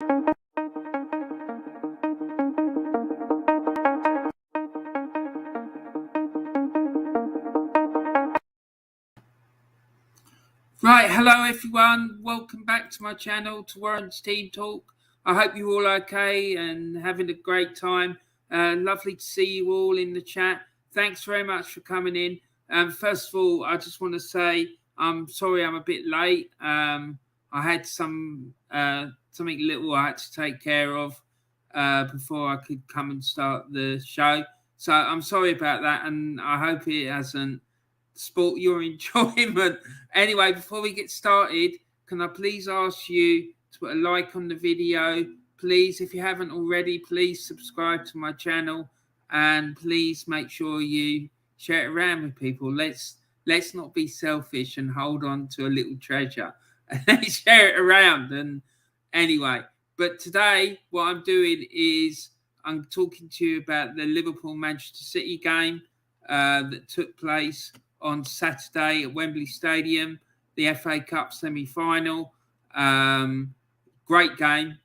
Right, hello everyone. Welcome back to my channel, to Warren's Team Talk. I hope you're all okay and having a great time. Lovely to see you all in the chat. Thanks very much for coming in. First of all, I just want to say I'm sorry I'm a bit late. I had something little I had to take care of before I could come and start the show. So I'm sorry about that, and I hope it hasn't spoilt your enjoyment. Anyway, before we get started, can I please ask you to put a like on the video? Please, if you haven't already, please subscribe to my channel, and please make sure you share it around with people. Let's not be selfish and hold on to a little treasure and share it around. And anyway, but today what I'm doing is I'm talking to you about the Liverpool Manchester City game that took place on Saturday at Wembley Stadium, the FA Cup semi-final. Great game.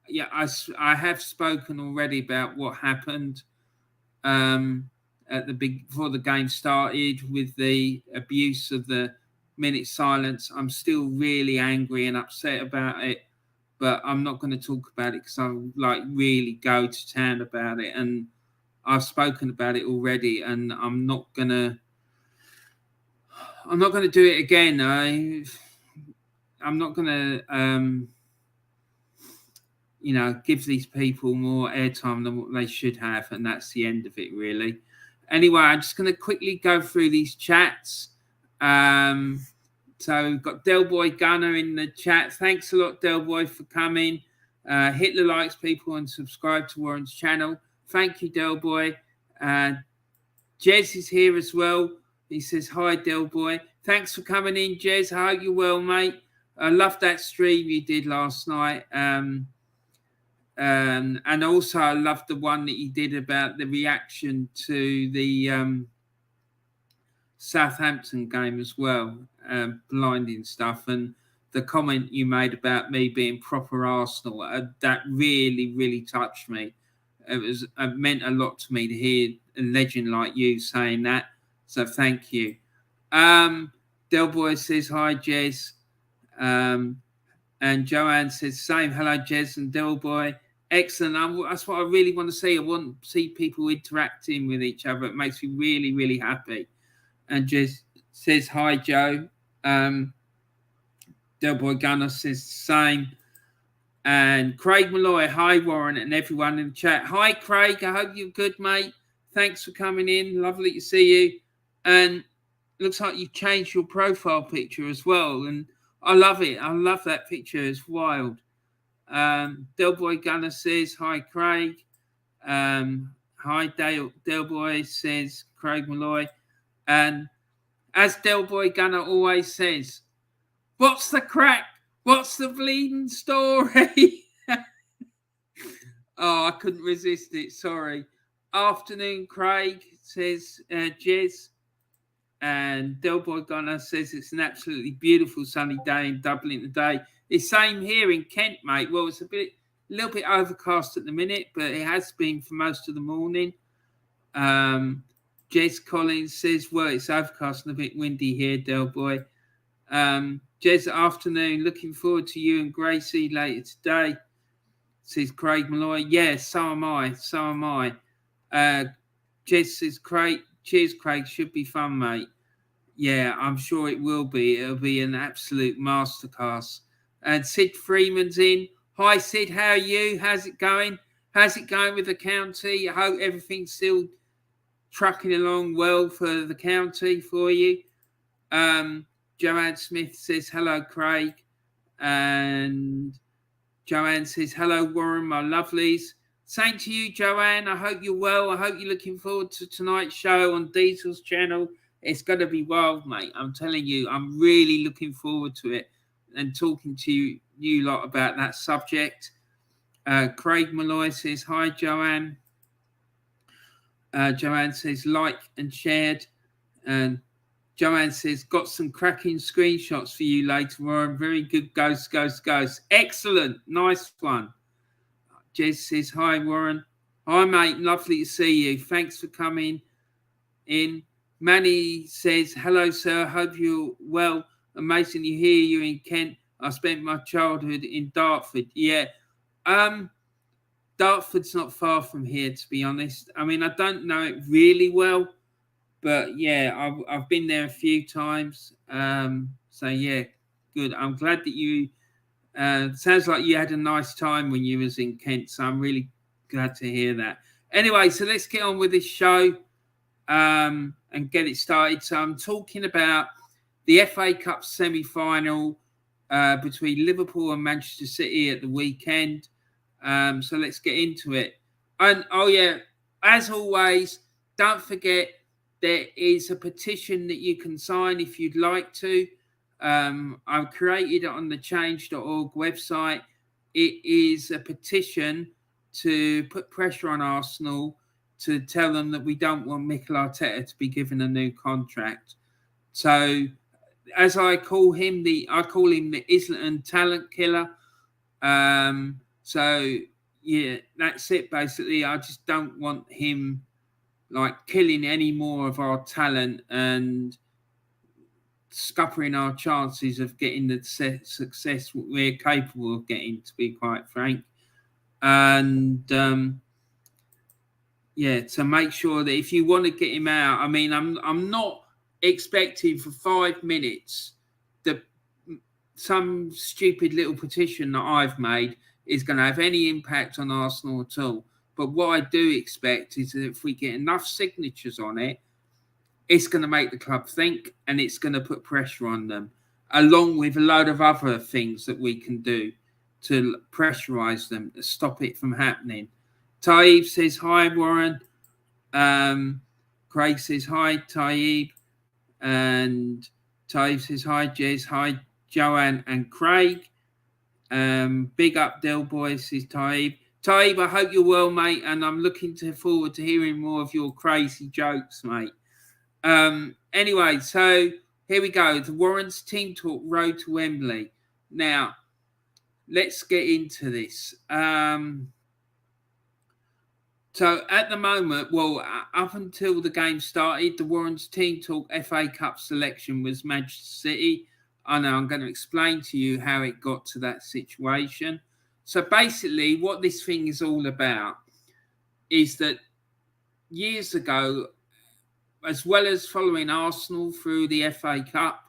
Yeah, I have spoken already about what happened before the game started with the abuse of the minute silence. I'm still really angry and upset about it, but I'm not going to talk about it because I'll really go to town about it, and I've spoken about it already, and I'm not gonna do it again. I'm not gonna give these people more airtime than what they should have, and that's the end of it, really. Anyway, I'm just gonna quickly go through these chats. So we've got Delboy Gunner in the chat. Thanks a lot, Delboy, for coming. Hit the likes, people, and subscribe to Warren's channel. Thank you, Delboy. Jez is here as well. He says, hi, Delboy. Thanks for coming in, Jez. I hope you're well, mate. I loved that stream you did last night. And also I loved the one that you did about the reaction to the Southampton game as well, blinding stuff, and the comment you made about me being proper Arsenal, that really, really touched me. It meant a lot to me to hear a legend like you saying that. So thank you. Delboy says, hi, Jez. And Joanne says, same. Hello, Jez and Delboy. Excellent. That's what I really want to see. I want to see people interacting with each other. It makes me really, really happy. And Jez says, hi, Joe. Delboy Gunner says, same. And Craig Malloy, hi, Warren, and everyone in the chat. Hi, Craig. I hope you're good, mate. Thanks for coming in. Lovely to see you. And looks like you've changed your profile picture as well. And I love it. I love that picture. It's wild. Delboy Gunner says, hi, Craig. Hi, Delboy says, Craig Malloy. And as Delboy Gunner always says, what's the crack? What's the bleeding story? Oh, I couldn't resist it. Sorry. Afternoon, Craig, says Jez. And Delboy Gunner says it's an absolutely beautiful sunny day in Dublin today. It's same here in Kent, mate. Well, it's a little bit overcast at the minute, but it has been for most of the morning. Jez Collins says, well, it's overcast and a bit windy here, Delboy. Jez, afternoon. Looking forward to you and Gracie later today, says Craig Malloy. Yeah, so am I. Jez says, cheers, Craig. Should be fun, mate. Yeah, I'm sure it will be. It'll be an absolute masterclass. And Sid Freeman's in. Hi, Sid. How are you? How's it going? How's it going with the county? I hope everything's still trucking along well for the county for you. Joanne Smith says, hello, Craig. And Joanne says, hello, Warren, my lovelies. Same to you, Joanne. I hope you're well. I hope you're looking forward to tonight's show on Diesel's channel. It's going to be wild, mate. I'm telling you, I'm really looking forward to it and talking to you lot about that subject. Craig Malloy says, hi, Joanne. Joanne says, like and shared. And Joanne says, got some cracking screenshots for you later, Warren. Very good. Ghost. Excellent. Nice one. Jez says, hi, Warren. Hi, mate. Lovely to see you. Thanks for coming in. Manny says, hello, sir. Hope you're well. Amazing to hear you in Kent. I spent my childhood in Dartford. Yeah. Dartford's not far from here, to be honest. I mean, I don't know it really well, but yeah, I've been there a few times. So yeah, good. I'm glad that you. Sounds like you had a nice time when you was in Kent. So I'm really glad to hear that. Anyway, so let's get on with this show and get it started. So I'm talking about the FA Cup semi-final between Liverpool and Manchester City at the weekend. So let's get into it. And oh yeah, as always, don't forget there is a petition that you can sign if you'd like to. I've created it on the change.org website. It is a petition to put pressure on Arsenal to tell them that we don't want Mikel Arteta to be given a new contract. So as I call him the Islington talent killer. So yeah, that's it basically. I just don't want him like killing any more of our talent and scuppering our chances of getting the success we're capable of getting, to be quite frank. And yeah, to make sure that if you want to get him out, I mean, I'm not expecting for 5 minutes that some stupid little petition that I've made is going to have any impact on Arsenal at all. But what I do expect is that if we get enough signatures on it, it's going to make the club think and it's going to put pressure on them, along with a load of other things that we can do to pressurise them, to stop it from happening. Taib says, hi, Warren. Craig says, hi, Taib. And Taib says, hi, Jez. Hi, Joanne and Craig. Big up, Del Boy, says Taib. Taib, I hope you're well, mate, and I'm looking forward to hearing more of your crazy jokes, mate. Anyway, so here we go. The Warren's Team Talk Road to Wembley. Now, let's get into this. So at the moment, well, up until the game started, the Warren's Team Talk FA Cup selection was Manchester City. I know I'm going to explain to you how it got to that situation. So basically, what this thing is all about is that years ago, as well as following Arsenal through the FA Cup,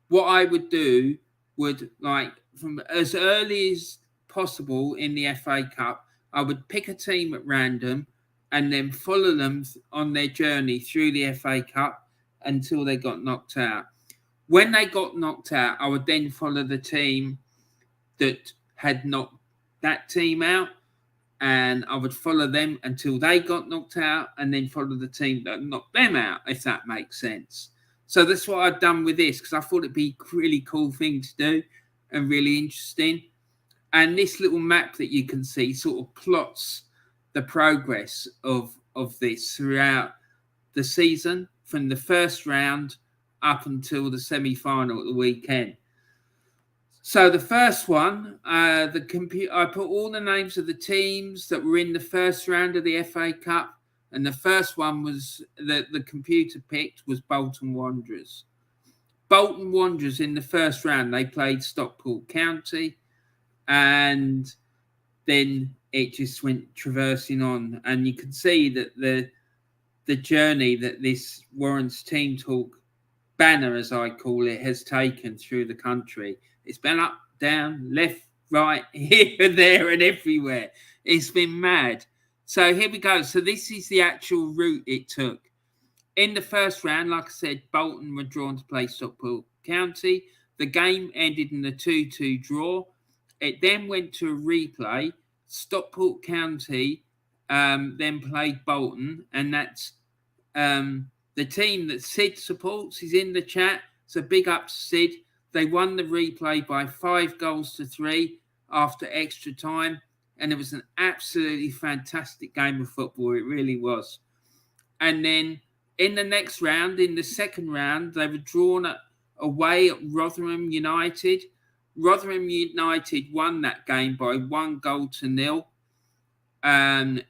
what I would do would, like, from as early as possible in the FA Cup, I would pick a team at random and then follow them on their journey through the FA Cup until they got knocked out. When they got knocked out, I would then follow the team that had knocked that team out, and I would follow them until they got knocked out and then follow the team that knocked them out, if that makes sense. So that's what I've done with this, because I thought it'd be a really cool thing to do and really interesting. And this little map that you can see sort of plots the progress of this throughout the season, from the first round up until the semi-final at the weekend. So the first one, I put all the names of the teams that were in the first round of the FA Cup, and the first one was the computer picked was Bolton Wanderers. Bolton Wanderers in the first round, they played Stockport County, and then it just went traversing on, and you can see that the journey that this Warren's Team Talk banner, as I call it, has taken through the country. It's been up, down, left, right, here, there, and everywhere. It's been mad. So here we go. So this is the actual route it took. In the first round, like I said, Bolton were drawn to play Stockport County. The game ended in a 2-2 draw. It then went to a replay. Stockport County then played Bolton, and that's the team that Sid supports is in the chat. So big up to Sid. They won the replay by 5-3 after extra time. And it was an absolutely fantastic game of football. It really was. And then In the next round, in the second round, they were drawn away at Rotherham United. Rotherham United won that game by 1-0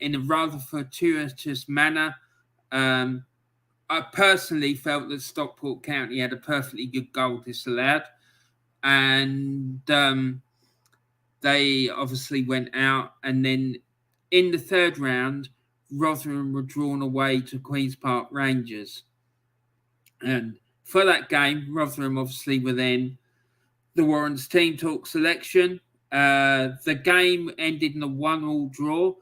in a rather fortuitous manner. I personally felt that Stockport County had a perfectly good goal disallowed, and they obviously went out. And then in the third round, Rotherham were drawn away to Queen's Park Rangers. And for that game, Rotherham obviously were then the Warren's Team Talk selection. The game ended in a 1-1 draw,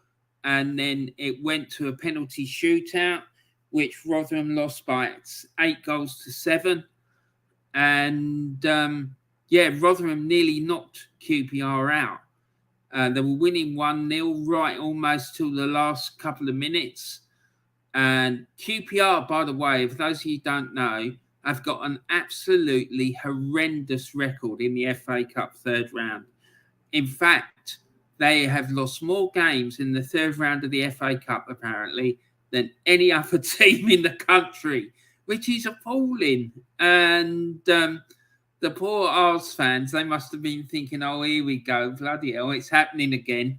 and then it went to a penalty shootout, which Rotherham lost by 8-7. And Rotherham nearly knocked QPR out. They were winning 1-0 right almost till the last couple of minutes. And QPR, by the way, for those of you who don't know, have got an absolutely horrendous record in the FA Cup third round. In fact, they have lost more games in the third round of the FA Cup, apparently, than any other team in the country, which is appalling. And the poor Ars fans, they must have been thinking, oh, here we go, bloody hell, it's happening again.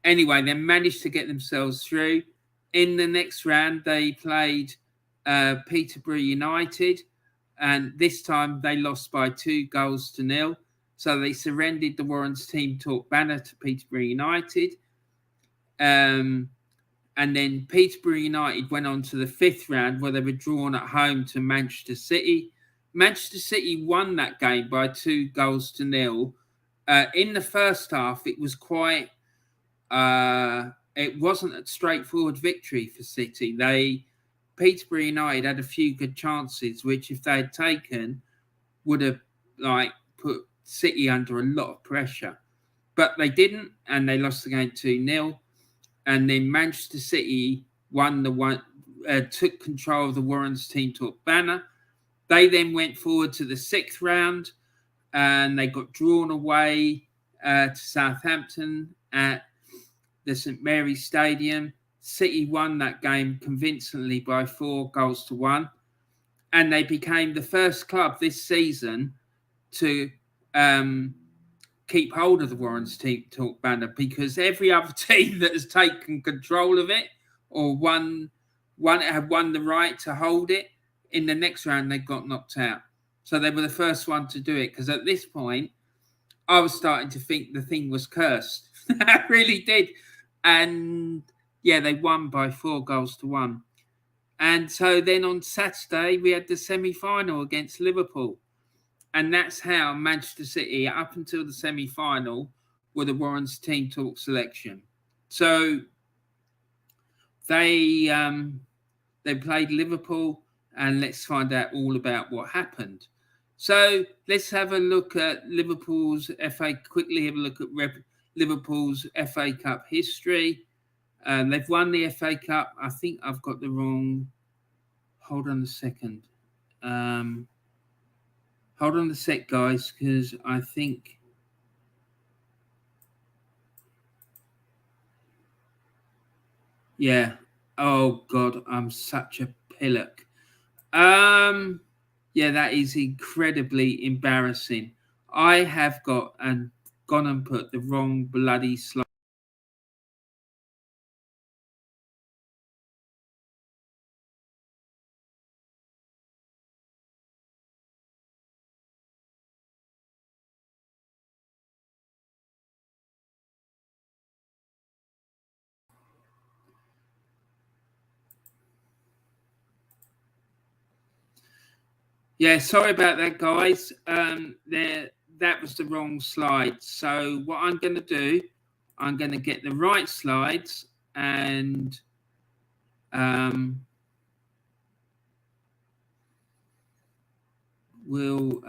Anyway, they managed to get themselves through. In the next round, they played Peterborough United, and this time they lost by 2-0. So they surrendered the Warren's Team Talk banner to Peterborough United. And then Peterborough United went on to the fifth round, where they were drawn at home to Manchester City. Manchester City won that game by 2-0. In the first half, it was quite... it wasn't a straightforward victory for City. Peterborough United had a few good chances, which if they had taken, would have put City under a lot of pressure. But they didn't, and they lost the game 2-0. And then Manchester City took control of the Warren's Team Talk banner. They then went forward to the sixth round, and they got drawn away to Southampton at the St Mary's Stadium. City won that game convincingly by 4-1, and they became the first club this season to keep hold of the Warren's Team Talk banner, because every other team that has taken control of it or have won the right to hold it, in the next round they got knocked out. So they were the first one to do it, because at this point I was starting to think the thing was cursed. I really did. And yeah, they won by 4-1. And so then on Saturday we had the semi-final against Liverpool. And that's how Manchester City, up until the semi-final, were the Warren's Team Talk selection. So they played Liverpool, and let's find out all about what happened. So let's have a look at Liverpool's quickly have a look at Liverpool's FA Cup history. They've won the FA Cup. I think I've got the wrong... Hold on a second. Hold on a sec, guys, because I think... Yeah. Oh, God, I'm such a pillock. Yeah, that is incredibly embarrassing. I have gone and put the wrong bloody slide. Yeah, sorry about that, guys. That was the wrong slide. So what I'm going to do, I'm going to get the right slides, and we'll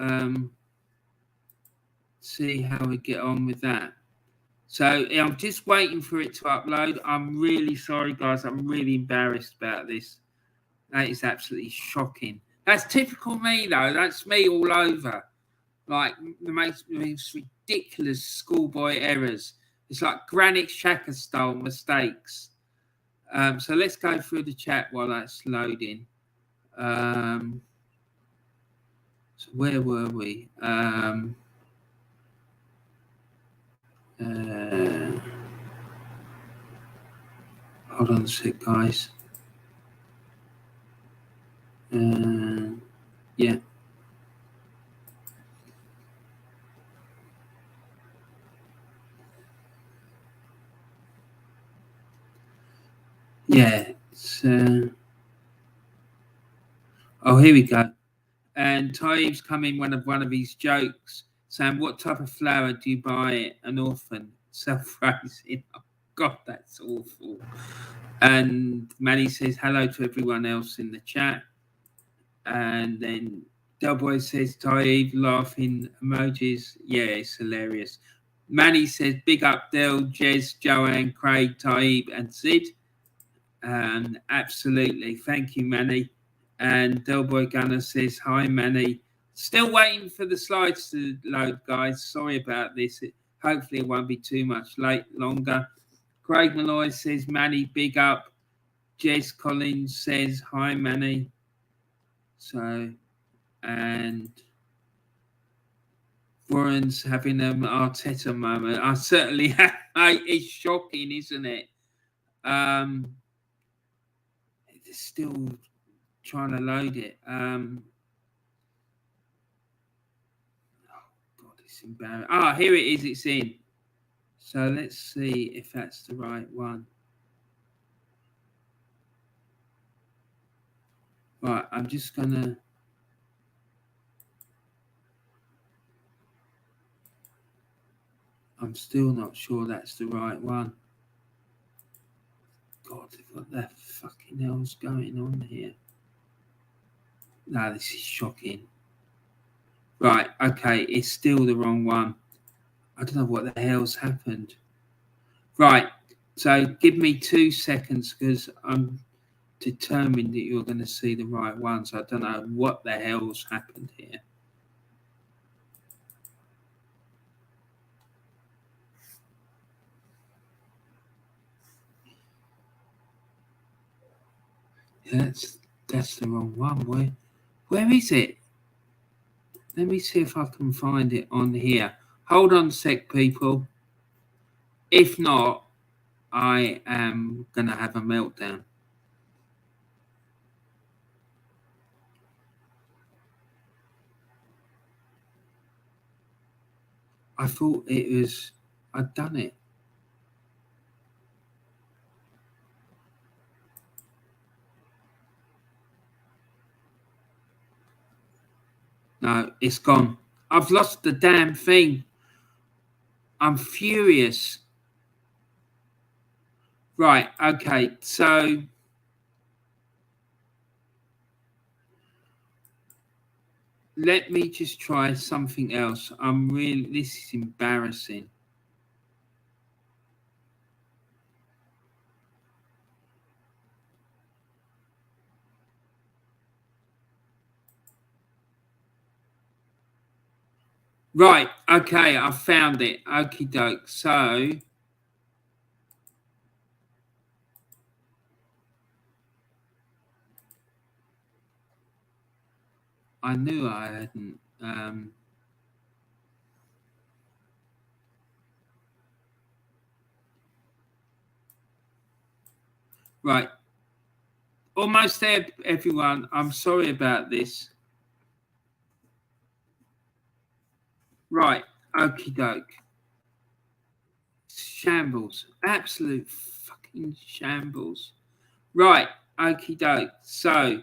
see how we get on with that. So I'm just waiting for it to upload. I'm really sorry, guys. I'm really embarrassed about this. That is absolutely shocking. That's typical me, though. That's me all over. Like the most ridiculous schoolboy errors. It's like Granit Xhaka style mistakes. So let's go through the chat while that's loading. So where were we? Hold on a sec, guys. Yeah. Yeah. Oh, here we go. And Taib's come in one of his jokes saying, "What type of flower do you buy an orphan?" Self-raising. Oh, God, that's awful. And Manny says hello to everyone else in the chat. And then Delboy says, Taib, laughing emojis. Yeah, it's hilarious. Manny says, big up Del, Jez, Joanne, Craig, Taib, and Sid. Absolutely. Thank you, Manny. And Delboy Gunner says, hi, Manny. Still waiting for the slides to load, guys. Sorry about this. Hopefully it won't be too much longer. Craig Malloy says, Manny, big up. Jez Collins says, hi, Manny. So, and Warren's having an Arteta moment. I certainly have. It's shocking, isn't it? It's still trying to load it. Oh, God, it's embarrassing. Ah, here it is. It's in. So let's see if that's the right one. Right, I'm just going to... I'm still not sure that's the right one. God, what the fucking hell's going on here? No, this is shocking. Right, okay, it's still the wrong one. I don't know what the hell's happened. Right, so give me 2 seconds because I'm determined that you're going to see the right one. So I don't know what the hell's happened here. Yeah, that's the wrong one. Where is it? Let me see if I can find it on here. Hold on a sec, people. If not, I am going to have a meltdown. I thought I'd done it. No, it's gone. I've lost the damn thing. I'm furious. Right, okay, so let me just try something else. This is embarrassing. Right, okay, I found it. Okie doke. So I knew I hadn't right. Almost there, everyone. I'm sorry about this. Right, okie doke. Shambles. Absolute fucking shambles. Right, okie doke. So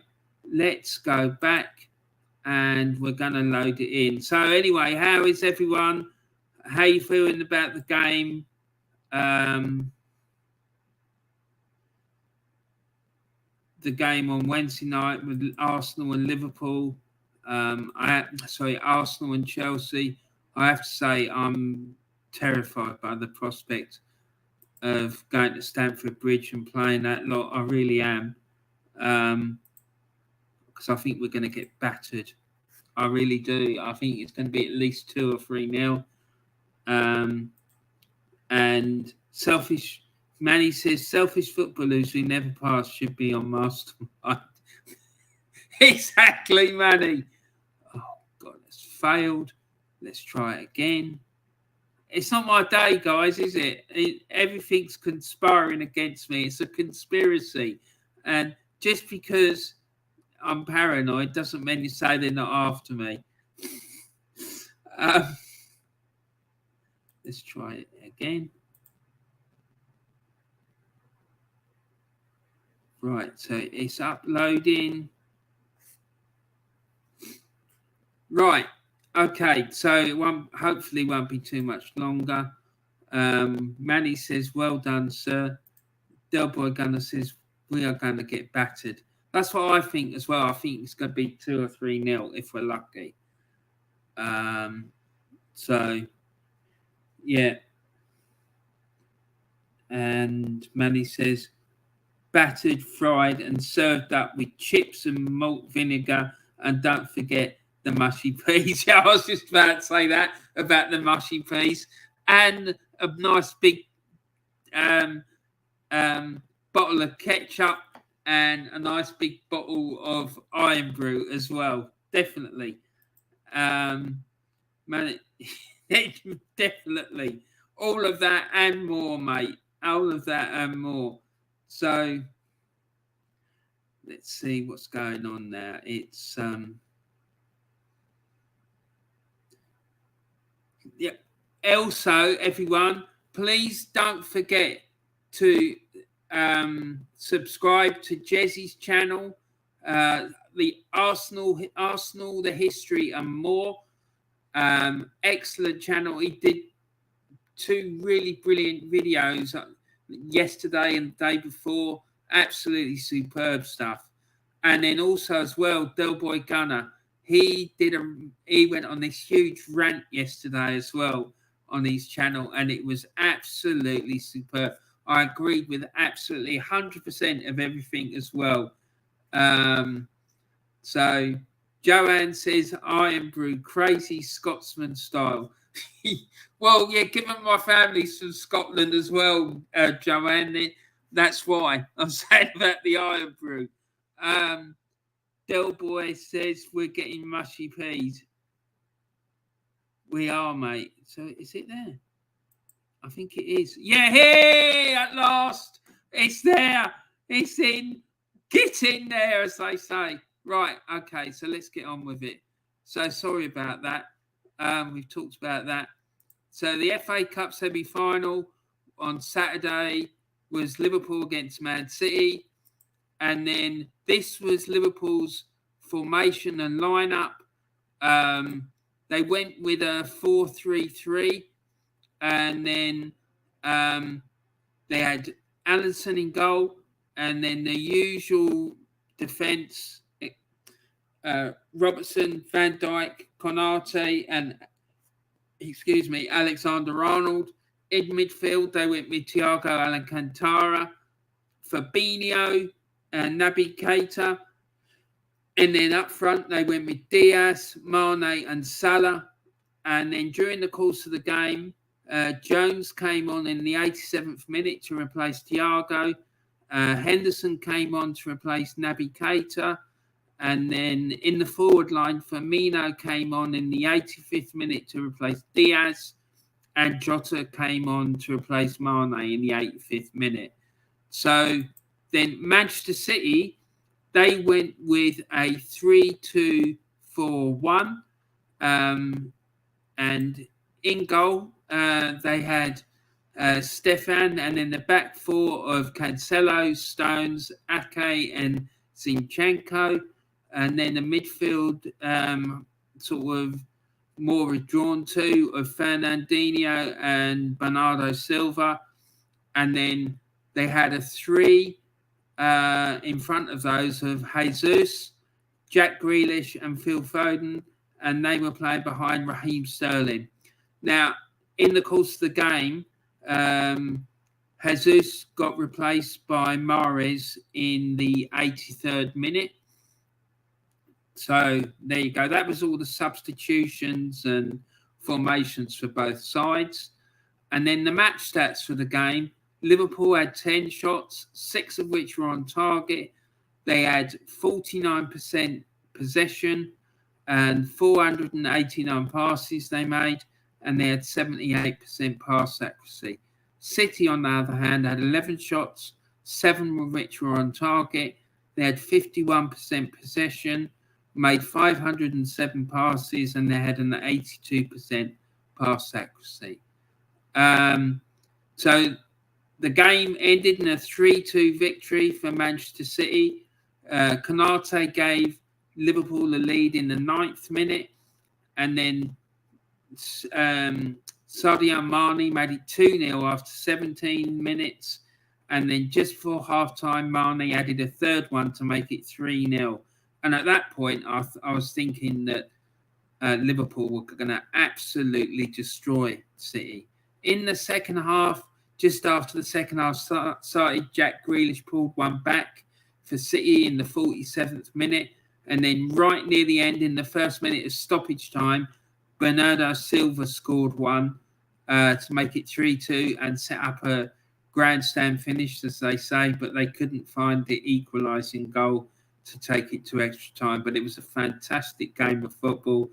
let's go back and we're going to load it in. So anyway, how is everyone? How you feeling about the game? The game on Wednesday night with Arsenal and Liverpool. Arsenal and Chelsea. I have to say I'm terrified by the prospect of going to Stamford Bridge and playing that lot. I really am. Because I think we're going to get battered. I really do. I think it's going to be at least 2 or 3-0. And selfish... Manny says, selfish footballers who never pass should be on Mastermind. Exactly, Manny. Oh, God, it's failed. Let's try it again. It's not my day, guys, is it? Everything's conspiring against me. It's a conspiracy. And just because I'm paranoid doesn't mean you say they're not after me. Let's try it again. Right, so it's uploading. Right, okay, so it hopefully won't be too much longer. Manny says, well done, sir. Delboy Gunner says, we are going to get battered. That's what I think as well. I think it's going to be 2 or 3-0 if we're lucky. So, yeah. And Manny says, battered, fried, and served up with chips and malt vinegar. And don't forget the mushy peas. Yeah, I was just about to say that about the mushy peas. And a nice big bottle of ketchup and a nice big bottle of Iron Brew as well. Definitely. Definitely. All of that and more, mate. All of that and more. So let's see what's going on now. It's yeah. Also, everyone, please don't forget to subscribe to Jezzy's channel, the Arsenal, the history and more. Excellent channel. He did 2 really brilliant videos yesterday and the day before. Absolutely superb stuff. And then also as well, Delboy Gunner. He went on this huge rant yesterday as well on his channel, and it was absolutely superb. I agreed with absolutely 100% of everything as well. So Joanne says, Iron Brew, crazy Scotsman style. Well, yeah, given my family's from Scotland as well, Joanne, that's why I'm saying about the Iron Brew. Delboy says we're getting mushy peas. We are, mate. So is it there? I think it is. Yeah, hey, at last. It's there. It's in. Get in there, as they say. Right, okay, so let's get on with it. So sorry about that. We've talked about that. So the FA Cup semi-final on Saturday was Liverpool against Man City. And then this was Liverpool's formation and lineup. They went with a 4-3-3. And then they had Alisson in goal. And then the usual defence, Robertson, Van Dijk, Konate, and, Alexander-Arnold. In midfield, they went with Thiago Alcantara, Fabinho, and Naby Keita. And then up front, they went with Diaz, Mane, and Salah. And then during the course of the game, Jones came on in the 87th minute to replace Thiago. Henderson came on to replace Naby Keita. And then in the forward line, Firmino came on in the 85th minute to replace Diaz. And Jota came on to replace Mane in the 85th minute. So then Manchester City, they went with a 3-2-4-1. And in goal, they had Stefan, and then the back four of Cancelo, Stones, Ake, and Zinchenko. And then the midfield sort of more withdrawn to of Fernandinho and Bernardo Silva. And then they had a 3 in front of those of Jesus, Jack Grealish, and Phil Foden. And they were playing behind Raheem Sterling. Now, in the course of the game, Jesus got replaced by Mahrez in the 83rd minute. So there you go. That was all the substitutions and formations for both sides. And then the match stats for the game. Liverpool had 10 shots, 6 of which were on target. They had 49% possession and 489 passes they made, and they had 78% pass accuracy. City, on the other hand, had 11 shots, 7 of which were on target. They had 51% possession, made 507 passes, and they had an 82% pass accuracy. So the game ended in a 3-2 victory for Manchester City. Konate gave Liverpool the lead in the 9th minute, and then Sadio Mane made it 2-0 after 17 minutes. And then just before half-time, Mane added a third one to make it 3-0. And at that point, I was thinking that Liverpool were going to absolutely destroy City. In the second half, just after the second half started, Jack Grealish pulled one back for City in the 47th minute. And then right near the end, in the first minute of stoppage time, Bernardo Silva scored one to make it 3-2 and set up a grandstand finish, as they say, but they couldn't find the equalising goal to take it to extra time. But it was a fantastic game of football.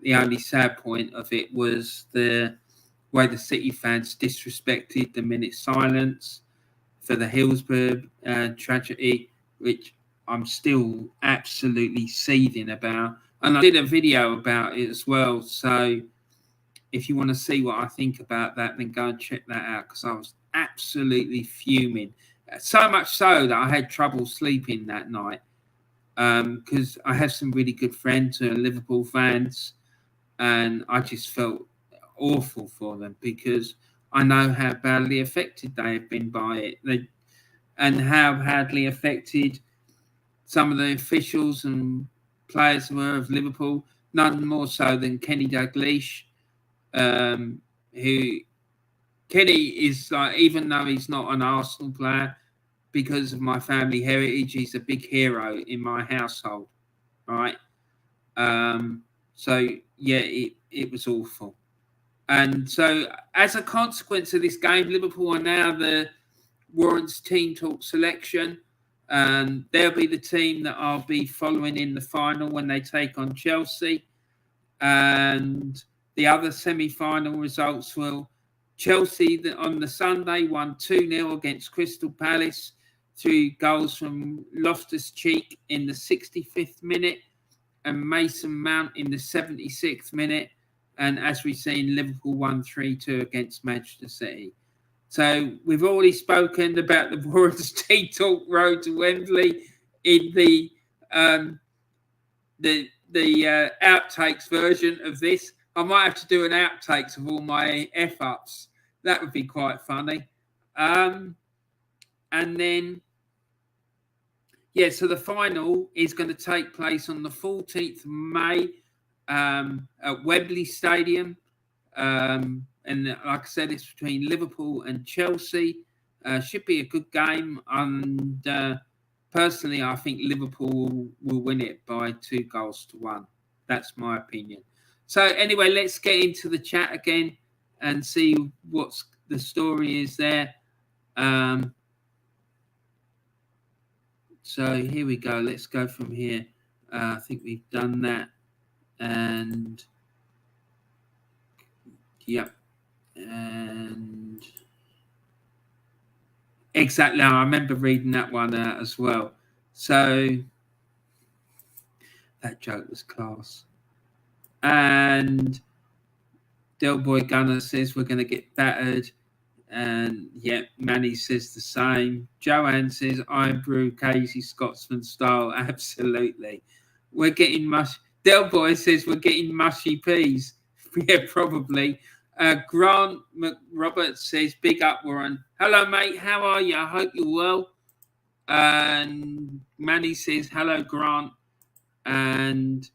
The only sad point of it was the way the City fans disrespected the minute silence for the Hillsborough tragedy, which I'm still absolutely seething about. And I did a video about it as well. So if you want to see what I think about that, then go and check that out, because I was absolutely fuming. So much so that I had trouble sleeping that night, because I have some really good friends who are Liverpool fans, and I just felt awful for them because I know how badly affected they have been by it, and how badly affected some of the officials and players were of Liverpool, none more so than Kenny Dalglish, who Kenny is like, even though he's not an Arsenal player, because of my family heritage, he's a big hero in my household, right? So yeah, it was awful. And so as a consequence of this game, Liverpool are now the Warren's Team Talk selection. And they'll be the team that I'll be following in the final when they take on Chelsea. And the other semi-final results will: Chelsea on the Sunday won 2-0 against Crystal Palace through goals from Loftus-Cheek in the 65th minute and Mason Mount in the 76th minute. And as we've seen, Liverpool won 3-2 against Manchester City. So we've already spoken about the Warren's Team Talk Road to Wembley in the outtakes version of this. I might have to do an outtakes of all my F-ups. That would be quite funny. And then, yeah, so the final is going to take place on the 14th of May at Wembley Stadium. And like I said, it's between Liverpool and Chelsea. Should be a good game. And personally, I think Liverpool will win it by 2-1. That's my opinion. So anyway, let's get into the chat again and see what the story is there. So here we go. Let's go from here. I think we've done that. And yeah. And exactly, I remember reading that one as well. So that joke was class. And Del Boy Gunner says we're going to get battered. And yeah, Manny says the same. Joanne says I brew Casey Scotsman style. Absolutely. We're getting mush. Del Boy says we're getting mushy peas. Yeah, probably. Grant McRoberts says, big up, Warren. Hello, mate. How are you? I hope you're well. And Manny says, hello, Grant. And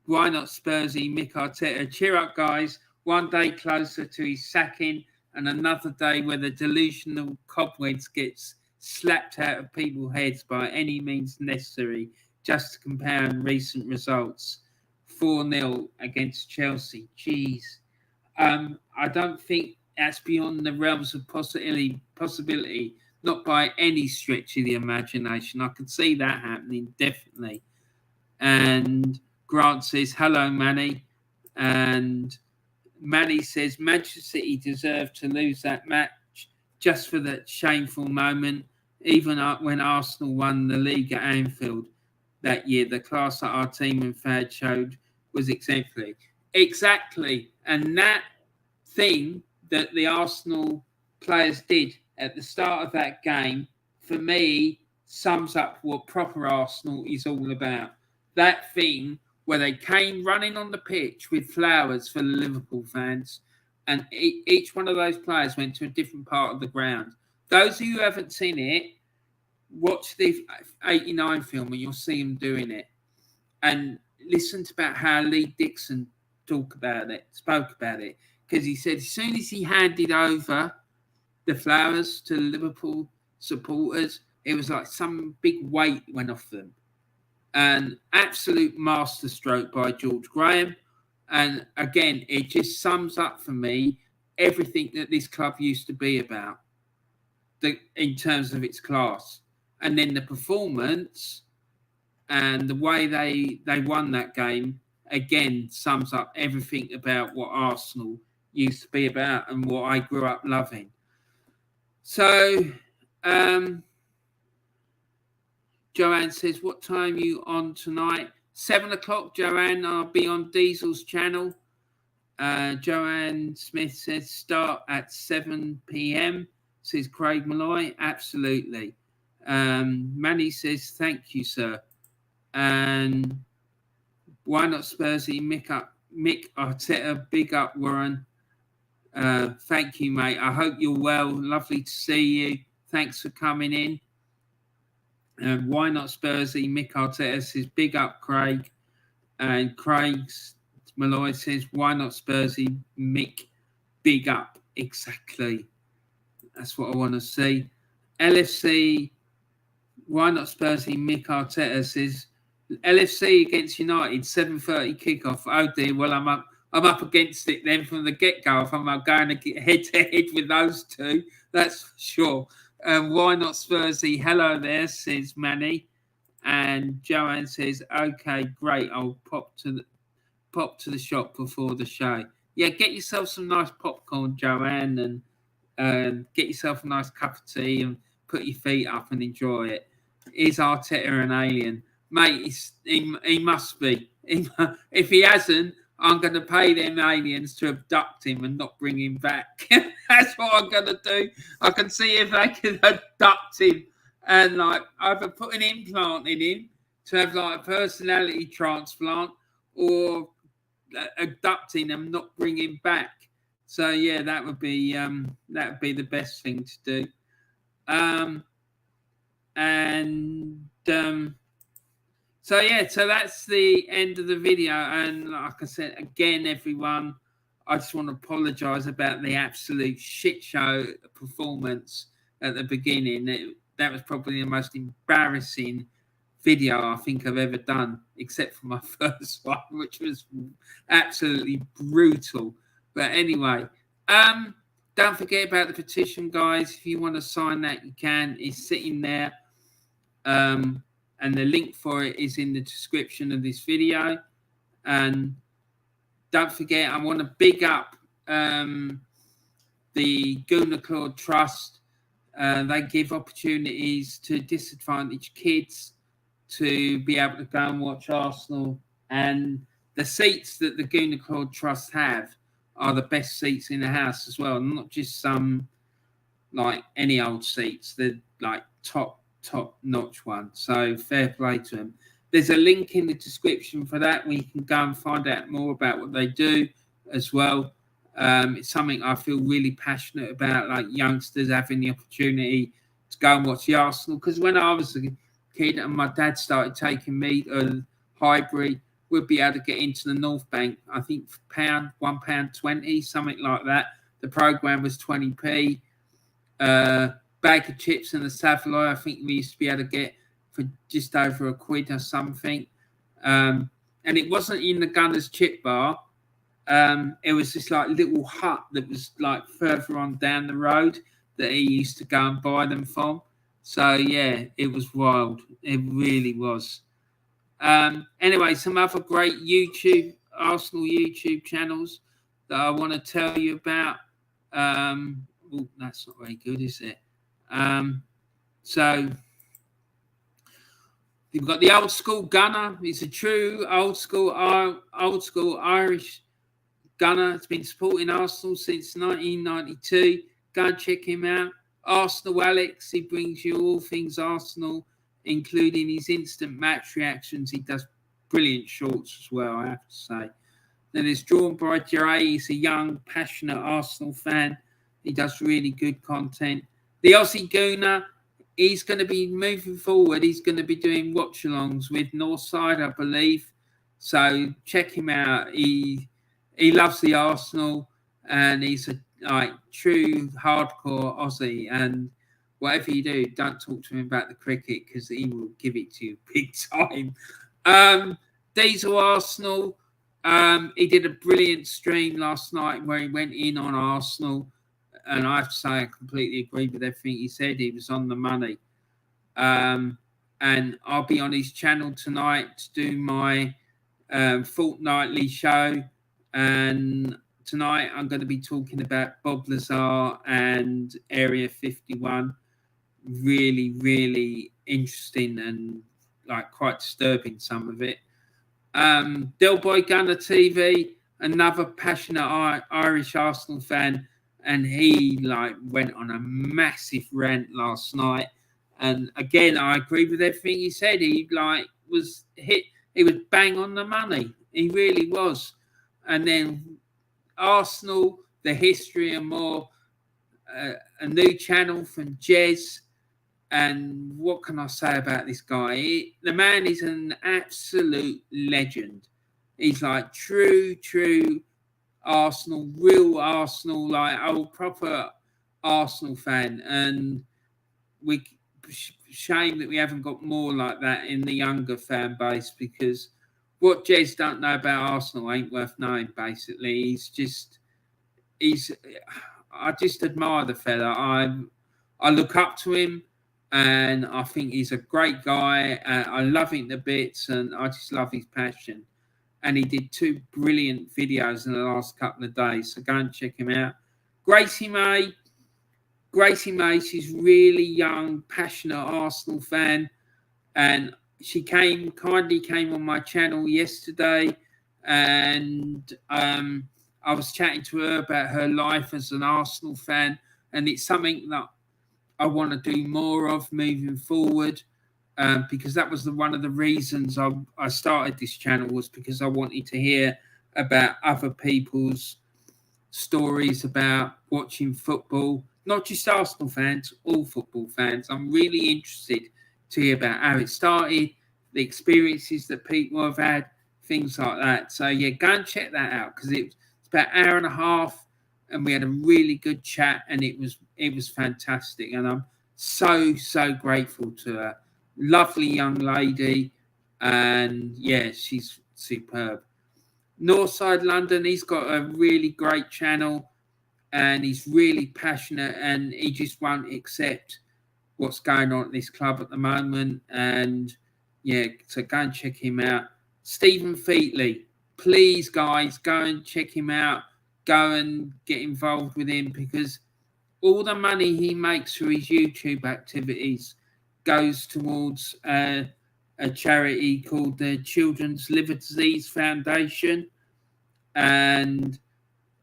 why not Spursy, Mick Arteta? Cheer up, guys. One day closer to his sacking and another day where the delusional cobwebs gets slapped out of people's heads by any means necessary, just to compare recent results. 4-0 against Chelsea. Jeez. I don't think that's beyond the realms of possibility, not by any stretch of the imagination. I could see that happening, definitely. And Grant says, hello, Manny. And Manny says, Manchester City deserved to lose that match just for that shameful moment. Even when Arsenal won the league at Anfield that year, the class that our team and fans showed was exemplary. Exactly. And that thing that the Arsenal players did at the start of that game, for me, sums up what proper Arsenal is all about. That thing where they came running on the pitch with flowers for the Liverpool fans, and each one of those players went to a different part of the ground. Those of you who haven't seen it, watch the 89 film and you'll see them doing it. And listen to about how Lee Dixon spoke about it. Because he said as soon as he handed over the flowers to the Liverpool supporters, it was like some big weight went off them. An absolute masterstroke by George Graham. And again, it just sums up for me everything that this club used to be about in terms of its class. And then the performance and the way they won that game, again, sums up everything about what Arsenal used to be about and what I grew up loving. So, Joanne says, what time are you on tonight? 7 o'clock, Joanne. I'll be on Diesel's channel. Joanne Smith says, start at 7 p.m. Says Craig Malloy. Absolutely. Manny says, thank you, sir. And why not Spursy? Mick Arteta, big up, Warren. Thank you, mate. I hope you're well. Lovely to see you. Thanks for coming in. Why not Spursy? Mick Arteta says, big up, Craig. And Craig's Malloy says, why not Spursy? Mick, big up. Exactly. That's what I want to see. LFC, why not Spursy? Mick Arteta says, LFC against United, 7:30 kickoff. Oh dear, well I'm up against it then from the get-go. If I'm going to get head-to-head with those two, that's for sure. Why not Spursy? Hello there, says Manny. And Joanne says, okay, great. I'll pop to the shop before the show. Yeah, get yourself some nice popcorn, Joanne, and get yourself a nice cup of tea and put your feet up and enjoy it. Is Arteta an alien? Mate, he must be. If he hasn't, I'm going to pay them aliens to abduct him and not bring him back. That's what I'm going to do. I can see if they can abduct him and like either put an implant in him to have like a personality transplant or abduct him and not bring him back. So yeah, that would be the best thing to do. So that's the end of the video. And like I said, again, everyone, I just want to apologise about the absolute shit show performance at the beginning. That was probably the most embarrassing video I think I've ever done, except for my first one, which was absolutely brutal. But anyway, don't forget about the petition, guys. If you want to sign that, you can. It's sitting there. And the link for it is in the description of this video. And don't forget, I want to big up the Gooner Claude Trust. They give opportunities to disadvantaged kids to be able to go and watch Arsenal. And the seats that the Gooner Claude Trust have are the best seats in the house as well. Not just some, like, any old seats. They're, like, top-notch one. So fair play to them. There's a link in the description for that where you can go and find out more about what they do as well. It's something I feel really passionate about, like youngsters having the opportunity to go and watch the Arsenal. Because when I was a kid and my dad started taking me to Highbury, we'd be able to get into the North Bank, I think £1.20, something like that. The programme was 20p. Bag of chips and a Savoy, I think we used to be able to get for just over £1 or something. And it wasn't in the Gunners chip bar. It was this like little hut that was like further on down the road that he used to go and buy them from. So yeah, it was wild. It really was. Anyway, some other great Arsenal YouTube channels that I want to tell you about. Oh, that's not very good, is it? So you've got the Old School Gunner. He's a true old school Irish gunner. Has been supporting Arsenal since 1992. Go and check him out. Arsenal Alex. He brings you all things Arsenal, including his instant match reactions. He does brilliant shorts as well, I have to say. Then there's DrawnByDre. He's a young, passionate Arsenal fan. He does really good content. The Aussie Gooner. He's going to be moving forward. He's going to be doing watch-alongs with Northside, I believe. So check him out. He loves the Arsenal, and he's a true hardcore Aussie. And whatever you do, don't talk to him about the cricket because he will give it to you big time. Diesel Arsenal. He did a brilliant stream last night where he went in on Arsenal. And I have to say, I completely agree with everything he said. He was on the money. And I'll be on his channel tonight to do my fortnightly show. And tonight I'm going to be talking about Bob Lazar and Area 51. Really, really interesting and quite disturbing, some of it. Del Boy Gunner TV, another passionate Irish Arsenal fan. And he went on a massive rant last night. And again, I agree with everything he said. He was hit. He was bang on the money. He really was. And then Arsenal, the history and more. A new channel from Jez. And what can I say about this guy? The man is an absolute legend. He's true Arsenal, real Arsenal, old proper Arsenal fan. And shame that we haven't got more like that in the younger fan base, because what Jez don't know about Arsenal ain't worth knowing, basically. I just admire the fella. I look up to him, and I think he's a great guy. I love him to bits, and I just love his passion. And he did 2 brilliant videos in the last couple of days. So go and check him out. Gracie-Mae. Gracie-Mae, she's really young, passionate Arsenal fan. And she kindly came on my channel yesterday. And I was chatting to her about her life as an Arsenal fan. And it's something that I want to do more of moving forward. Because that was one of the reasons I started this channel, was because I wanted to hear about other people's stories about watching football, not just Arsenal fans, all football fans. I'm really interested to hear about how it started, the experiences that people have had, things like that. So yeah, go and check that out, because it's about an hour and a half, and we had a really good chat, and it was fantastic, and I'm so grateful to her. Lovely young lady, and yeah, she's superb. NorthsideLdn, he's got a really great channel, and he's really passionate, and he just won't accept what's going on at this club at the moment. And yeah, so go and check him out. Stephen Featley, please guys, go and check him out. Go and get involved with him, because all the money he makes through his YouTube activities goes towards a charity called the Children's Liver Disease Foundation. And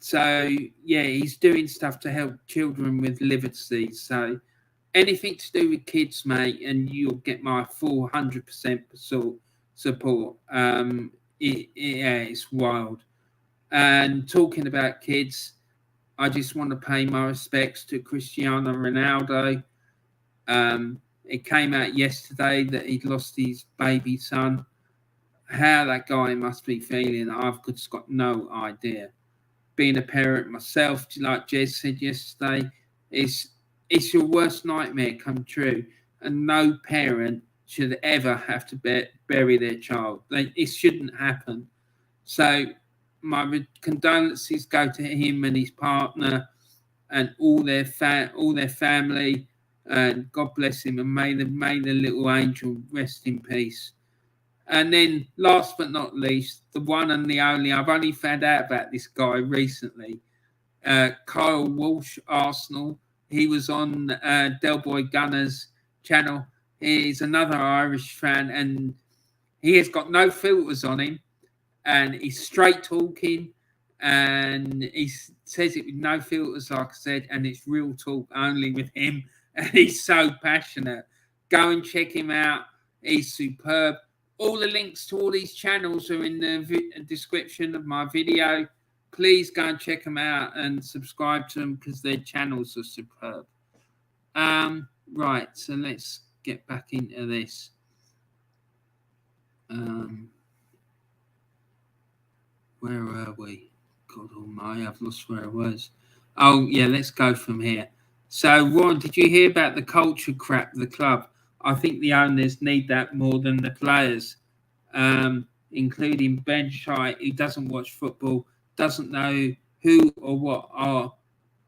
so, yeah, he's doing stuff to help children with liver disease. So anything to do with kids, mate, and you'll get my 400% support. It's wild. And talking about kids, I just want to pay my respects to Cristiano Ronaldo. It came out yesterday that he'd lost his baby son. How that guy must be feeling, I've just got no idea. Being a parent myself, like Jez said yesterday, it's your worst nightmare come true. And no parent should ever have to bury their child. It shouldn't happen. So my condolences go to him and his partner and all their family. And God bless him, and may the little angel rest in peace. And then last but not least, the one and the only, I've only found out about this guy recently, Kyle Walsh, Arsenal. He was on Del Boy Gunner's channel. He's another Irish fan, and he has got no filters on him, and he's straight talking, and he says it with no filters, like I said, and it's real talk only with him, and he's so passionate. Go and check him out. He's superb. All the links to all these channels are in the description of my video. Please go and check them out and subscribe to them because their channels are superb. Right, so let's get back into this. Where are we? God almighty, I've lost where I was. Oh, yeah, let's go from here. So, Warren, did you hear about the culture crap of the club? I think the owners need that more than the players, including Ben Shite, who doesn't watch football, doesn't know who or what are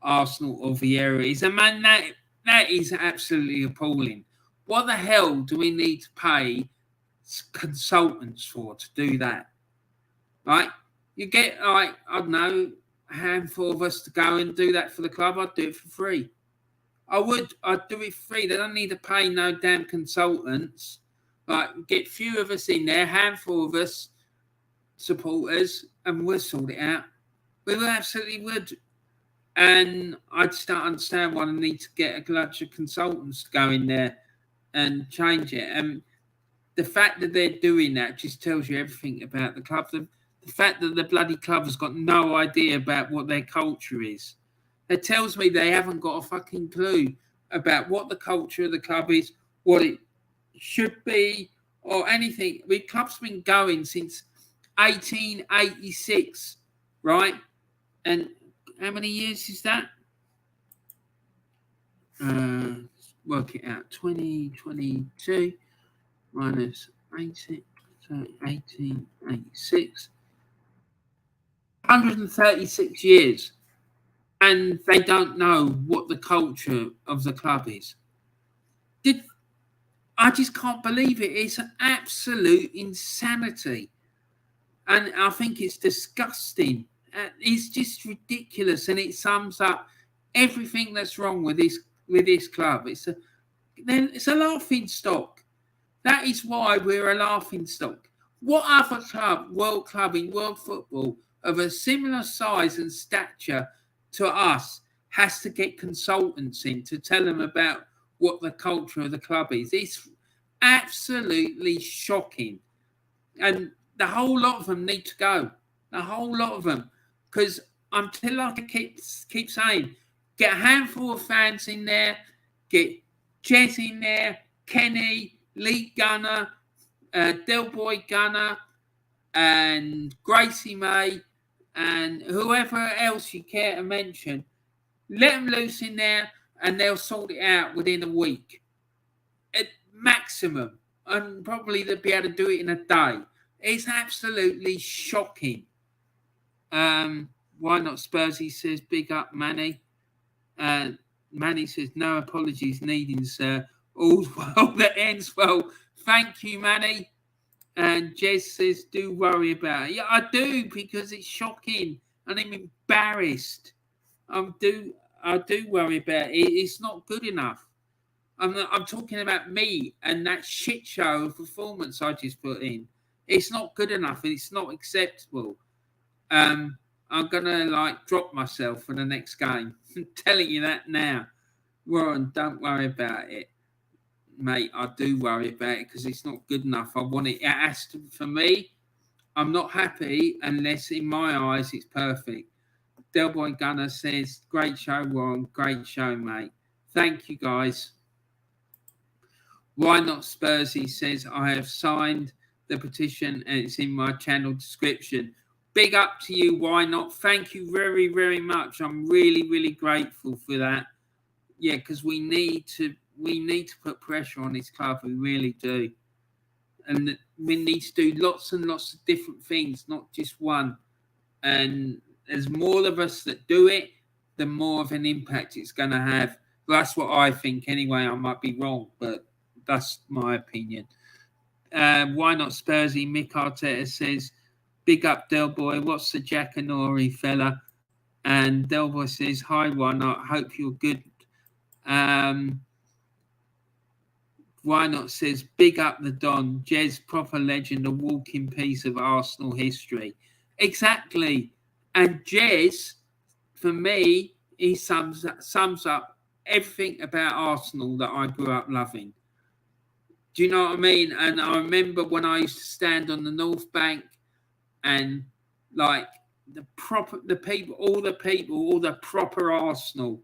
Arsenal or Vieira is. And, man, that is absolutely appalling. What the hell do we need to pay consultants for to do that? Right? You get, like, I don't know, a handful of us to go and do that for the club. I'd do it for free. I'd do it free. They don't need to pay no damn consultants. Like, get few of us in there, handful of us supporters, and we'll sort it out. We absolutely would. And I just don't understand why they need to get a bunch of consultants to go in there and change it. And the fact that they're doing that just tells you everything about the club. The fact that the bloody club has got no idea about what their culture is. It tells me they haven't got a fucking clue about what the culture of the club is, what it should be, or anything. The club's been going since 1886, right? And how many years is that? Work it out. 2022 minus 18, so 1886. 136 years. And they don't know what the culture of the club is. I just can't believe it. It's an absolute insanity. And I think it's disgusting. It's just ridiculous. And it sums up everything that's wrong with this club. It's a laughing stock. That is why we're a laughing stock. What other club, world club in world football of a similar size and stature to us has to get consultants in to tell them about what the culture of the club is? It's absolutely shocking. And the whole lot of them need to go. The whole lot of them. Because until I keep saying, get a handful of fans in there, get Jez in there, Kenny, Lee Gunner, Del Boy Gunner, and Gracie-Mae, and whoever else you care to mention, let them loose in there and they'll sort it out within a week at maximum. And probably they'll be able to do it in a day. It's absolutely shocking. Why not Spursy says, big up Manny. Manny says, no apologies needed, sir. All's well that ends well. Thank you, Manny. And Jez says, do worry about it. Yeah, I do, because it's shocking and I'm embarrassed. I do worry about it. It's not good enough. I'm talking about me and that shit show of performance I just put in. It's not good enough and it's not acceptable. I'm going to drop myself for the next game. I'm telling you that now. Warren, don't worry about it. Mate, I do worry about it because it's not good enough. I want it. It has to, for me, I'm not happy unless in my eyes it's perfect. Del Boy Gunner says, great show, Warren. Great show, mate. Thank you, guys. Why Not Spursy says, I have signed the petition and it's in my channel description. Big up to you, Why Not? Thank you very, very much. I'm really, really grateful for that. Yeah, because we need to put pressure on this club. We really do. And we need to do lots and lots of different things, not just one. And there's more of us that do it, the more of an impact it's going to have. That's what I think anyway. I might be wrong, but that's my opinion. Why not Spursy? Mick Arteta says, big up Del Boy. What's the Jackanory fella? And Del Boy says, hi, why not? Hope you're good. Why not says, big up the Don. Jez, proper legend, a walking piece of Arsenal history. Exactly. And Jez, for me, he sums up everything about Arsenal that I grew up loving. Do you know what I mean? And I remember when I used to stand on the North Bank and like all the proper Arsenal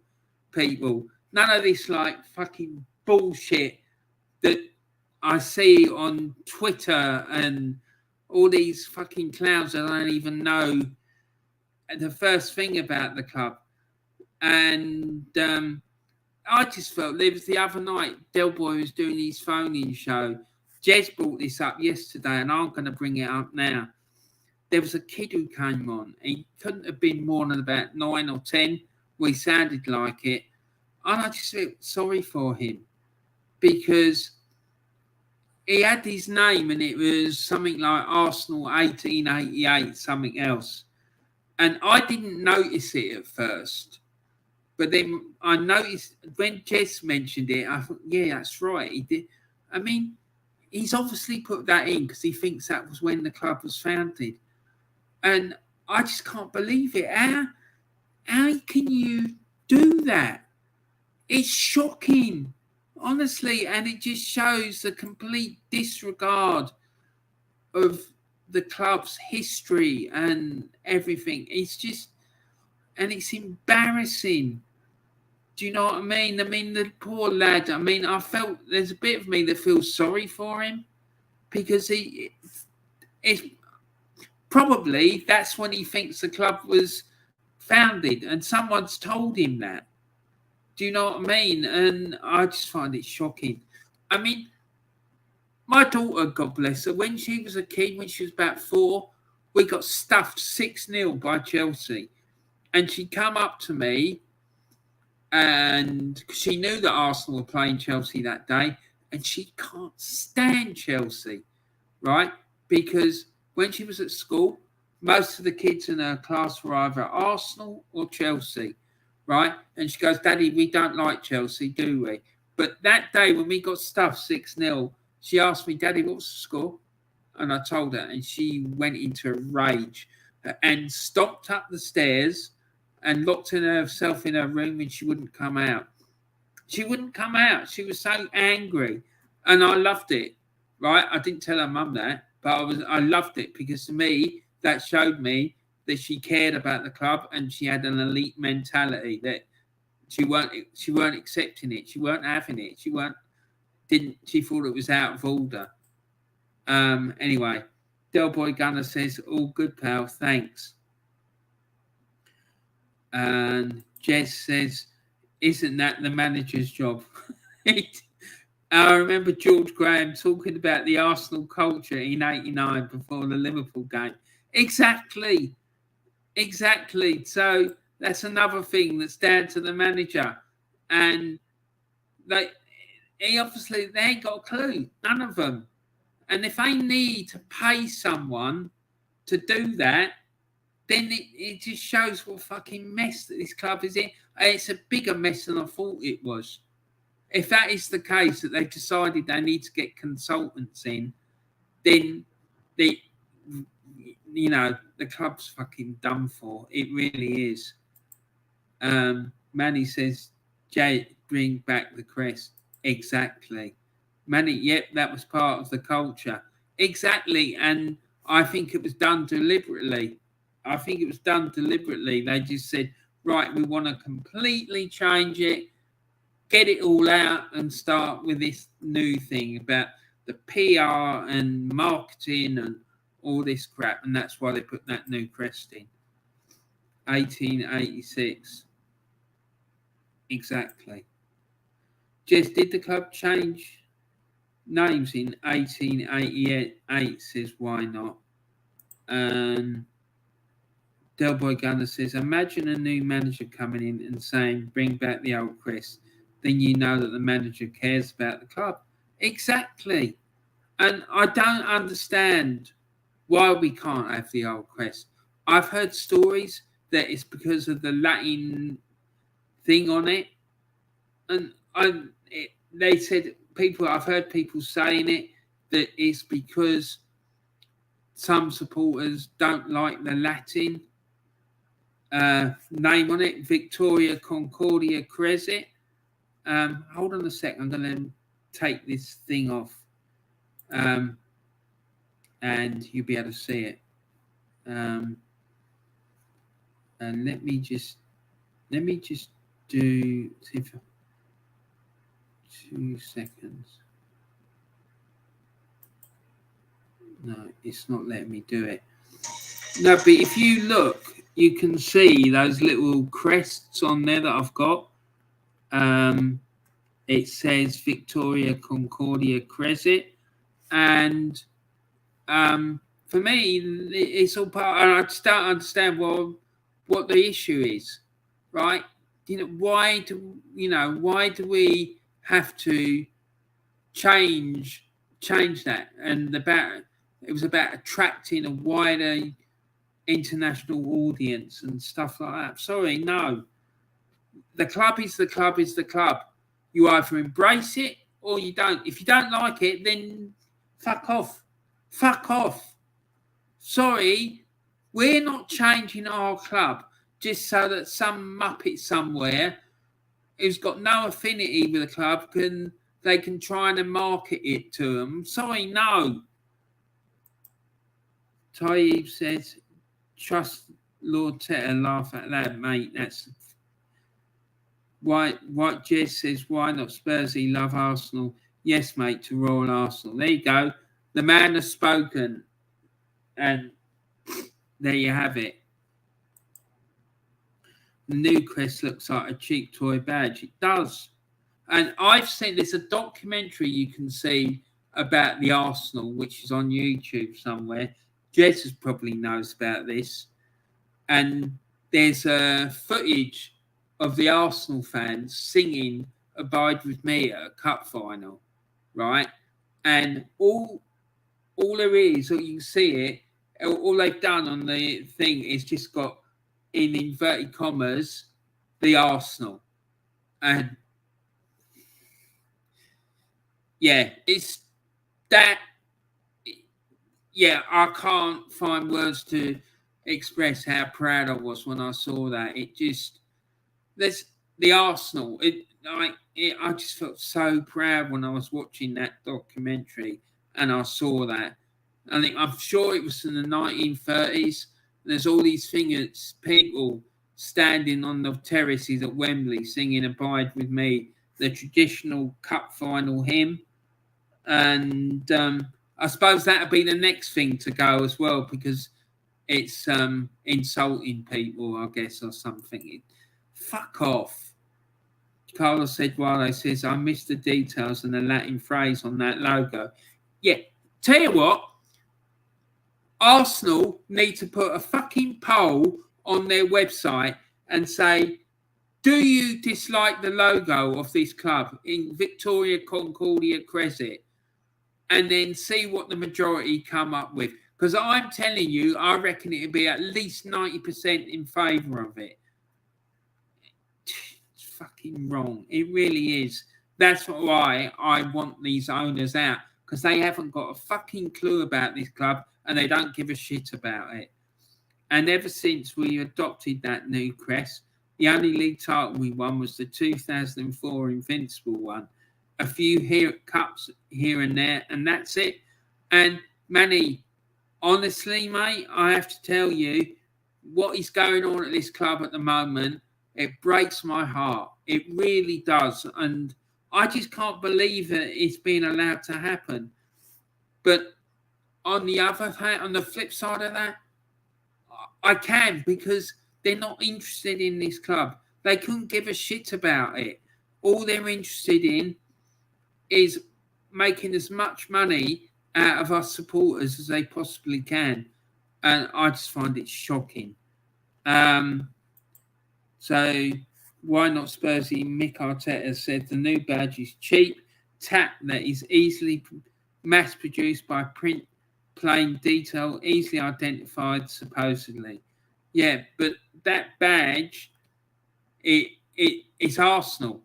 people. None of this like fucking bullshit that I see on Twitter and all these fucking clowns that I don't even know the first thing about the club. And I just felt there was the other night, Del Boy was doing his phone-in show. Jez brought this up yesterday, and I'm going to bring it up now. There was a kid who came on. He couldn't have been more than about 9 or 10. We sounded like it. And I just felt sorry for him because he had his name and it was something like Arsenal 1888, something else. And I didn't notice it at first. But then I noticed when Jess mentioned it, I thought, yeah, that's right. He did. I mean, he's obviously put that in because he thinks that was when the club was founded. And I just can't believe it. How can you do that? It's shocking, honestly. And it just shows the complete disregard of the club's history and everything. It's just, and it's embarrassing. Do you know what I mean? I mean, the poor lad, I mean, I felt there's a bit of me that feels sorry for him because it's probably that's when he thinks the club was founded and someone's told him that. Do you know what I mean? And I just find it shocking. I mean, my daughter, God bless her, when she was a kid, when she was about 4, we got stuffed 6-0 by Chelsea. And she come up to me and she knew that Arsenal were playing Chelsea that day and she can't stand Chelsea, right? Because when she was at school, most of the kids in her class were either Arsenal or Chelsea, right? And she goes, Daddy, we don't like Chelsea, do we? But that day when we got stuffed 6-0, she asked me, Daddy, what's the score? And I told her, and she went into a rage and stomped up the stairs and locked herself in her room and she wouldn't come out. She wouldn't come out. She was so angry. And I loved it, right? I didn't tell her mum that, but I loved it because to me, that showed me that she cared about the club and she had an elite mentality that she weren't accepting it. She weren't having it. She thought it was out of order. Anyway, Del Boy Gunner says, all good, pal, thanks. And Jess says, isn't that the manager's job? I remember George Graham talking about the Arsenal culture in '89 before the Liverpool game. Exactly. So that's another thing that's down to the manager. And they ain't got a clue, none of them. And if they need to pay someone to do that, then it just shows what fucking mess that this club is in. It's a bigger mess than I thought it was. If that is the case, that they've decided they need to get consultants in, then the club's fucking done for. It really is. Manny says, Jay, bring back the crest. Exactly. Manny, yep, that was part of the culture. Exactly. And I think it was done deliberately. They just said, right, we want to completely change it, get it all out and start with this new thing about the PR and marketing and all this crap. And that's why they put that new crest in. 1886. Exactly. Jess, did the club change names in 1888? Says, why not? Del Boy Gunner says, imagine a new manager coming in and saying, bring back the old crest. Then you know that the manager cares about the club. Exactly. And I don't understand why we can't have the old crest. I've heard stories that it's because of the Latin thing on it. And they said, I've heard people saying it, that it's because some supporters don't like the Latin name on it, Victoria Concordia Crescit. Hold on a second, I'm going to take this thing off, and you'll be able to see it. And let me just do 2 seconds. No, it's not letting me do it. No, but if you look, you can see those little crests on there that I've got. It says Victoria Concordia Crescit, and for me, it's all part. And I just don't understand what the issue is, right? Why do we have to change that? And it was about attracting a wider international audience and stuff like that. Sorry, no. The club is the club is the club. You either embrace it or you don't. If you don't like it, then fuck off. Fuck off. Sorry, we're not changing our club just so that some muppet somewhere who's got no affinity with the club they can try and market it to them. Sorry, no. Taib says, trust Lord Teta, laugh at that, mate. That's White Jess says, why not Spursy love Arsenal? Yes, mate, to Royal Arsenal. There you go. The man has spoken. And there you have it. The new crest looks like a cheap toy badge. It does. And I've seen, there's a documentary you can see about the Arsenal, which is on YouTube somewhere. Jess probably knows about this. And there's footage of the Arsenal fans singing Abide With Me at a cup final, right? And all there is, or you can see it, all they've done on the thing is just got, in inverted commas, the Arsenal. And yeah, it's that. Yeah, I can't find words to express how proud I was when I saw that. There's the Arsenal. I just felt so proud when I was watching that documentary and I saw that. I'm sure it was in the 1930s. There's all these people standing on the terraces at Wembley singing Abide With Me, the traditional cup final hymn. And I suppose that would be the next thing to go as well, because it's insulting people, I guess, or something. Fuck off. Carlos Eduardo says, I missed the details and the Latin phrase on that logo. Yeah, tell you what, Arsenal need to put a fucking poll on their website and say, do you dislike the logo of this club in Victoria Concordia Crescit? And then see what the majority come up with. Because I'm telling you, I reckon it'd be at least 90% in favour of it. It's fucking wrong. It really is. That's why I want these owners out. Because they haven't got a fucking clue about this club and they don't give a shit about it. And ever since we adopted that new crest, the only league title we won was the 2004 Invincible one. A few cups here and there, and that's it. And Manny, honestly, mate, I have to tell you, what is going on at this club at the moment, it breaks my heart. It really does. And I just can't believe that it's been allowed to happen. But on the other hand, on the flip side of that, I can, because they're not interested in this club. They couldn't give a shit about it. All they're interested in is making as much money out of us supporters as they possibly can. And I just find it shocking. So why not Spursy? Mikel Arteta said the new badge is cheap, tap that is easily mass-produced by print, plain detail, easily identified, supposedly. Yeah, but that badge, it's Arsenal.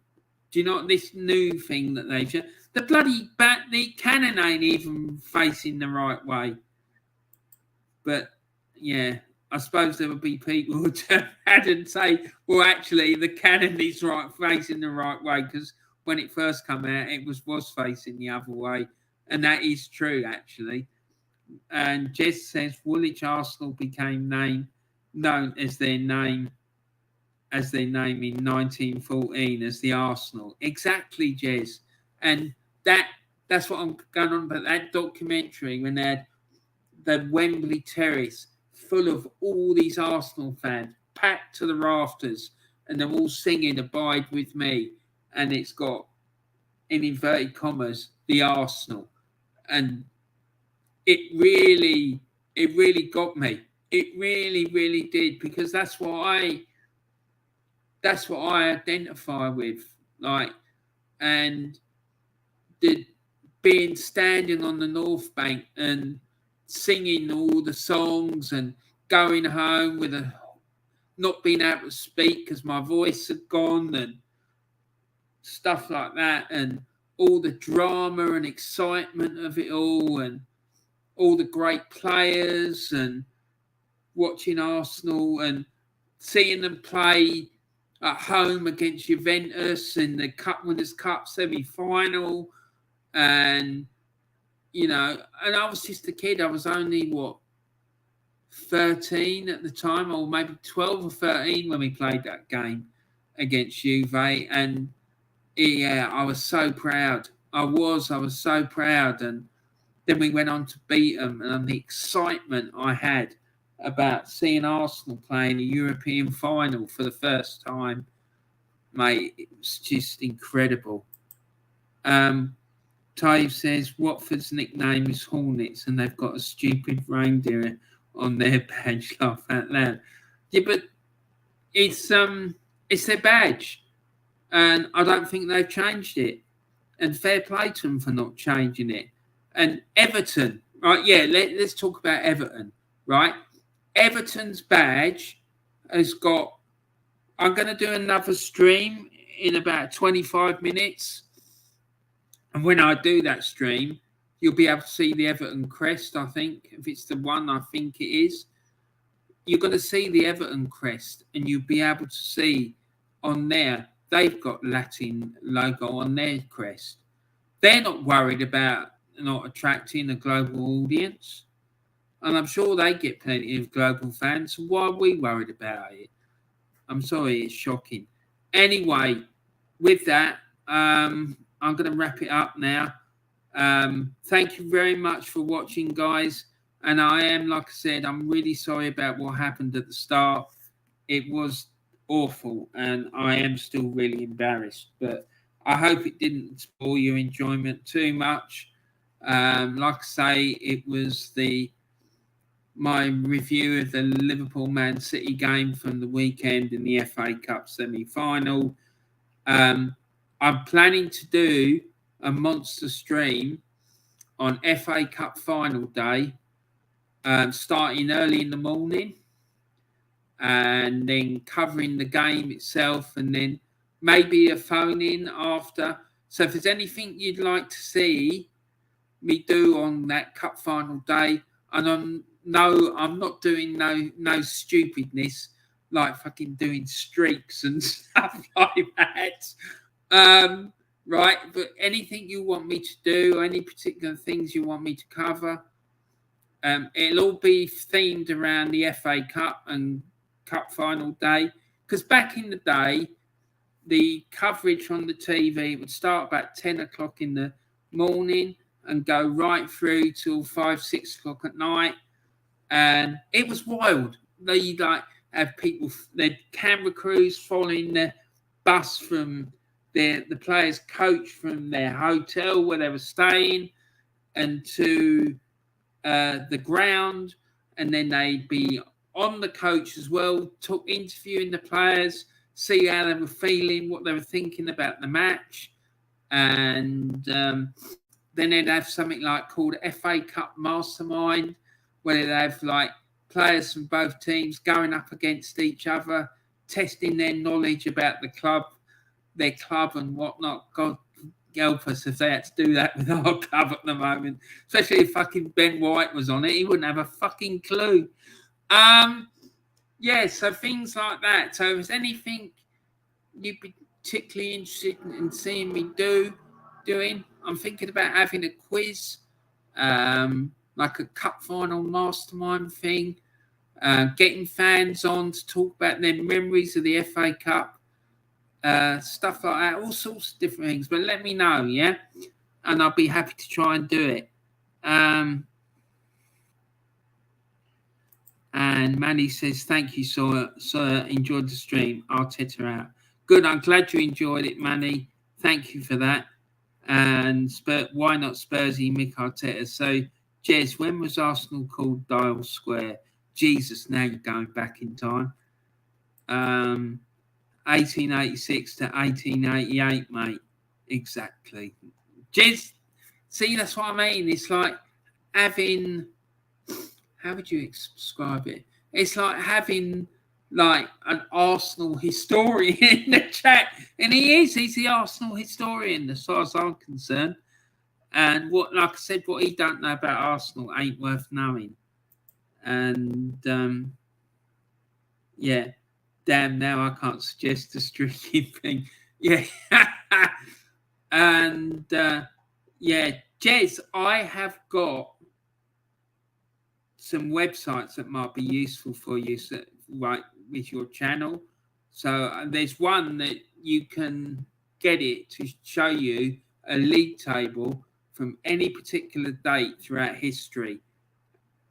Do you know this new thing that they've shown? The bloody the cannon ain't even facing the right way. But yeah, I suppose there would be people who turn around and say, well, actually, the cannon is facing the right way, because when it first came out, it was facing the other way. And that is true, actually. And Jez says Woolwich Arsenal became known as their name in 1914 as the Arsenal. Exactly, Jez. And that's what I'm going on about. That documentary, when they had the Wembley Terrace full of all these Arsenal fans, packed to the rafters, and they're all singing "Abide with Me," and it's got, in inverted commas, the Arsenal, and it really got me. It really, really did, because that's what I identify with, like, and standing on the North Bank and singing all the songs and going home with not being able to speak because my voice had gone and stuff like that, and all the drama and excitement of it all, and all the great players, and watching Arsenal and seeing them play at home against Juventus in the Winners' Cup semi-final. And, you know, and I was just a kid. I was only, 13 at the time, or maybe 12 or 13 when we played that game against Juve. And, yeah, I was so proud. I was so proud. And then we went on to beat them. And the excitement I had about seeing Arsenal playing a European final for the first time, mate, it was just incredible. Tave says Watford's nickname is Hornets, and they've got a stupid reindeer on their badge. Laugh out loud. Yeah, but it's their badge, and I don't think they've changed it. And fair play to them for not changing it. And Everton, right? Yeah, let's talk about Everton, right? Everton's badge has got. I'm going to do another stream in about 25 minutes. And when I do that stream, you'll be able to see the Everton crest, I think. If it's the one I think it is, you're going to see the Everton crest, and you'll be able to see on there, they've got Latin logo on their crest. They're not worried about not attracting a global audience. And I'm sure they get plenty of global fans. So why are we worried about it? I'm sorry, it's shocking. Anyway, with that, I'm going to wrap it up now. Thank you very much for watching, guys. And I am, like I said, I'm really sorry about what happened at the start. It was awful, and I am still really embarrassed. But I hope it didn't spoil your enjoyment too much. Like I say, it was my review of the Liverpool Man City game from the weekend in the FA Cup semi-final. I'm planning to do a monster stream on FA Cup final day, starting early in the morning, and then covering the game itself, and then maybe a phone-in after. So if there's anything you'd like to see me do on that cup final day, and I'm not doing no stupidness like fucking doing streaks and stuff like that. Right, but anything you want me to do, any particular things you want me to cover, it'll all be themed around the FA Cup and Cup final day. Because back in the day, the coverage on the TV would start about 10 o'clock in the morning and go right through till 5, 6 o'clock at night. And it was wild. They'd have people, their camera crews following the bus from the players' coach from their hotel where they were staying and to the ground. And then they'd be on the coach as well, interviewing the players, see how they were feeling, what they were thinking about the match. And then they'd have something like called FA Cup Mastermind, where they'd have like players from both teams going up against each other, testing their knowledge about their club and whatnot. God help us if they had to do that with our club at the moment, especially if fucking Ben White was on it. He wouldn't have a fucking clue. Yeah, so things like that. So if there's anything you'd be particularly interested in seeing me doing, I'm thinking about having a quiz, like a cup final mastermind thing, getting fans on to talk about their memories of the FA Cup, stuff like that, all sorts of different things. But let me know, yeah? And I'll be happy to try and do it. And Manny says, thank you, sir. Enjoyed the stream. Arteta out. Good. I'm glad you enjoyed it, Manny. Thank you for that. And why not Spursy, Mikel Arteta? So, Jez, when was Arsenal called Dial Square? Jesus, now you're going back in time. 1886 to 1888, mate. Exactly. Jez, see, that's what I mean. It's like having... How would you describe it? It's like having like an Arsenal historian in the chat. And he's the Arsenal historian as far as I'm concerned. And what, like I said, what he don't know about Arsenal ain't worth knowing. And yeah, damn, now I can't suggest the streaking thing. Yeah. And yeah, Jez, I have got some websites that might be useful for you, so, right, with your channel. So there's one that you can get it to show you a league table from any particular date throughout history.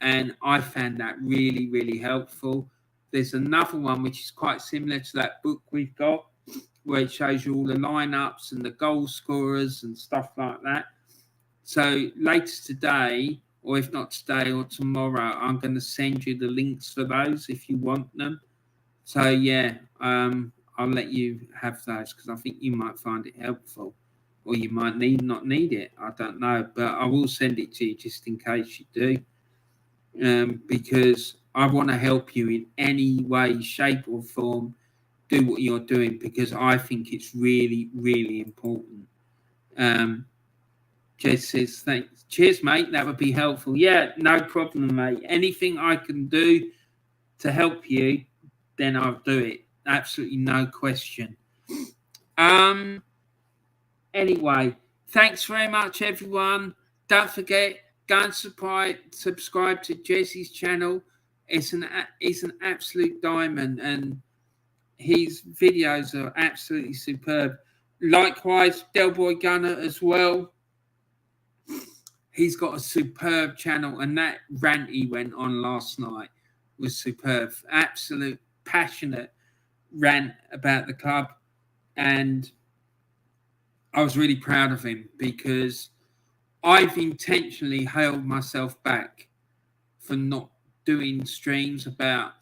And I found that really, really helpful. There's another one which is quite similar to that book we've got, where it shows you all the lineups and the goal scorers and stuff like that. So later today, or if not today or tomorrow, I'm going to send you the links for those if you want them. So, yeah, I'll let you have those because I think you might find it helpful. Or you might not need it. I don't know. But I will send it to you just in case you do. Because I want to help you in any way, shape or form do what you're doing because I think it's really, really important. Jez says, thanks. Cheers, mate. That would be helpful. Yeah, no problem, mate. Anything I can do to help you, then I'll do it. Absolutely no question. Anyway, thanks very much, everyone. Don't forget, go and subscribe to Jesse's channel. It's an absolute diamond, and his videos are absolutely superb. Likewise, Del Boy Gunner as well. He's got a superb channel, and that rant he went on last night was superb. Absolute passionate rant about the club, and I was really proud of him because I've intentionally held myself back for not doing streams about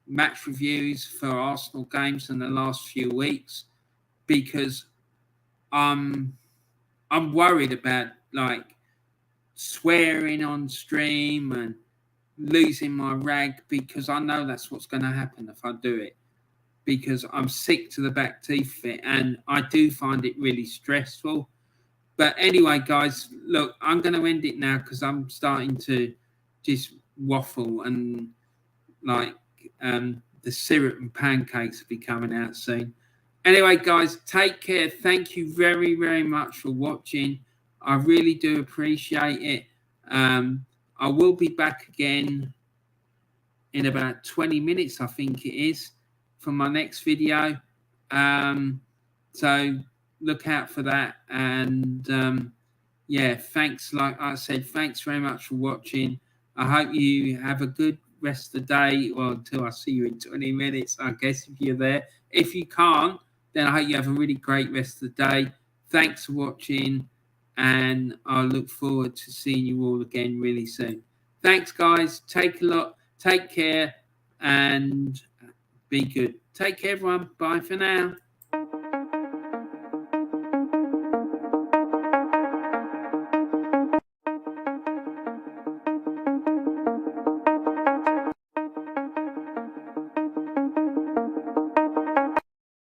match reviews for Arsenal games in the last few weeks because I'm worried about like swearing on stream and losing my rag because I know that's what's going to happen if I do it because I'm sick to the back teeth of it and I do find it really stressful. But anyway, guys, look, I'm going to end it now because I'm starting to just waffle and like the syrup and pancakes will be coming out soon. Anyway, guys, take care. Thank you very, very much for watching. I really do appreciate it. I will be back again in about 20 minutes, I think it is, for my next video. So look out for that. And yeah, thanks. Like I said, thanks very much for watching. I hope you have a good rest of the day. Well, until I see you in 20 minutes, I guess, if you're there. If you can't, then I hope you have a really great rest of the day. Thanks for watching. And I look forward to seeing you all again really soon. Thanks, guys. Take care, and be good. Take care, everyone. Bye for now.